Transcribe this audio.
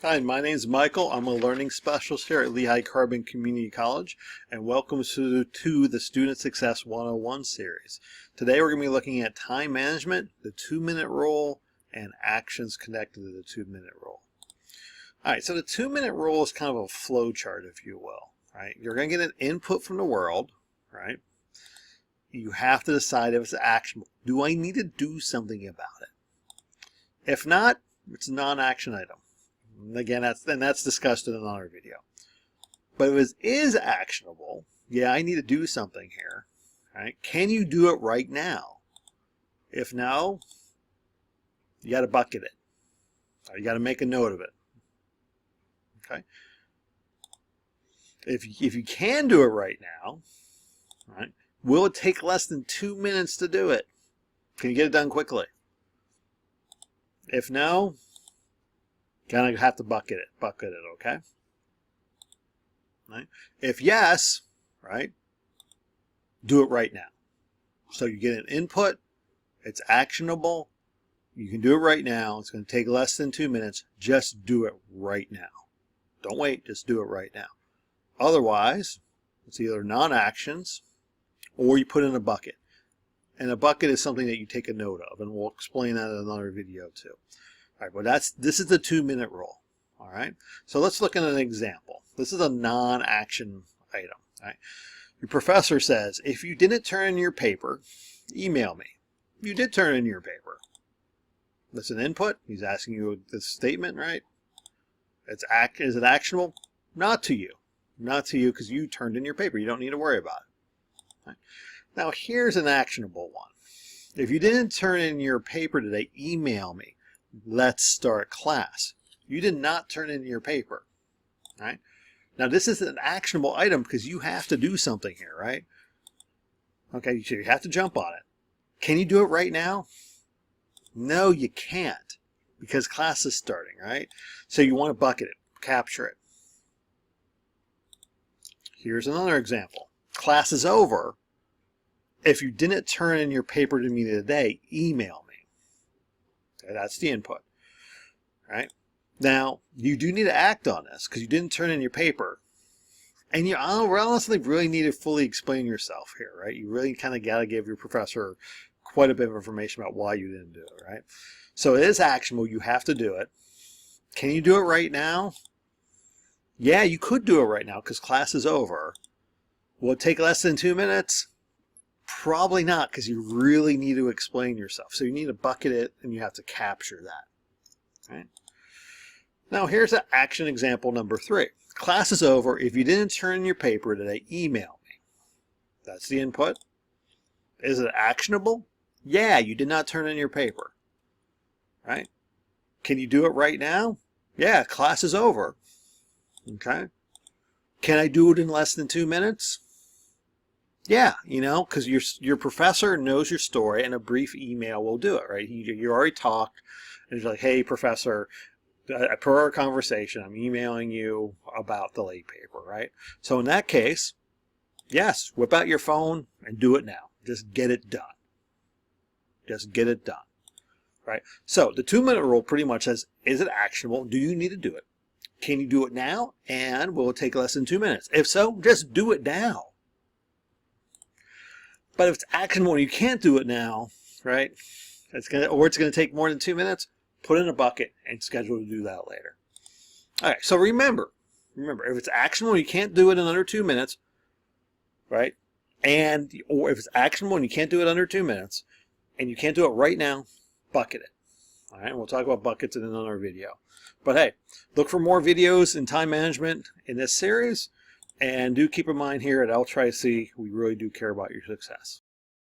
Hi, my name is Michael. I'm a learning specialist here at Lehigh Carbon Community College, and welcome to the Student Success 101 series. Today we're going to be looking at time management, the 2-minute rule, and actions connected to the 2-minute rule. All right, so the 2-minute rule is kind of a flow chart, if you will. Right? You're going to get an input from the world, right? You have to decide if it's actionable. Do I need to do something about it? If not, it's a non-action item. Again, that's discussed in another video. But if it is actionable, yeah, I need to do something here. Right? Can you do it right now? If no, you got to bucket it. Or you got to make a note of it. Okay. If you can do it right now, right? Will it take less than 2 minutes to do it? Can you get it done quickly? If no, kind of have to bucket it, okay? Right? If yes, right, do it right now. So you get an input, it's actionable, you can do it right now, it's going to take less than 2 minutes, just do it right now. Don't wait, just do it right now. Otherwise, it's either non-actions or you put in a bucket. And a bucket is something that you take a note of, and we'll explain that in another video too. All right, well, this is the 2-minute rule. All right, so let's look at an example. This is a non-action item. All right, your professor says, if you didn't turn in your paper, email me. You did turn in your paper. That's an input. He's asking you this statement, right? Is it actionable? Not to you. Not to you because you turned in your paper. You don't need to worry about it. Right? Now, here's an actionable one. If you didn't turn in your paper today, email me. Let's start class. You did not turn in your paper, right? Now this is an actionable item because you have to do something here, right? Okay, so you have to jump on it. Can you do it right now? No, you can't because class is starting, right? So you want to bucket it, capture it. Here's another example. Class is over. If you didn't turn in your paper to me today, email me. Okay, that's the input, right? Now, you do need to act on this because you didn't turn in your paper. And you honestly really need to fully explain yourself here, right? You really kind of got to give your professor quite a bit of information about why you didn't do it, right? So it is actionable. You have to do it. Can you do it right now? Yeah, you could do it right now because class is over. Will it take less than 2 minutes? Probably not because you really need to explain yourself. So you need to bucket it and you have to capture that. Right? Now here's action example number 3. Class is over. If you didn't turn in your paper today, email me. That's the input. Is it actionable? Yeah, you did not turn in your paper. Right? Can you do it right now? Yeah, class is over. Okay. Can I do it in less than 2 minutes? Yeah, you know, because your professor knows your story and a brief email will do it, right? You already talked and he's like, hey, professor, per our conversation, I'm emailing you about the late paper, right? So in that case, yes, whip out your phone and do it now. Just get it done. Just get it done, right? So the 2-minute rule pretty much says, is it actionable? Do you need to do it? Can you do it now? And will it take less than 2 minutes? If so, just do it now. But if it's actionable and you can't do it now, right? It's gonna take more than 2 minutes. Put it in a bucket and schedule to do that later. All right. So remember, if it's actionable and you can't do it in under 2 minutes, right? Or if it's actionable and you can't do it under 2 minutes, and you can't do it right now, bucket it. All right. And we'll talk about buckets in another video. But hey, look for more videos in time management in this series. And do keep in mind here at LCCC, we really do care about your success.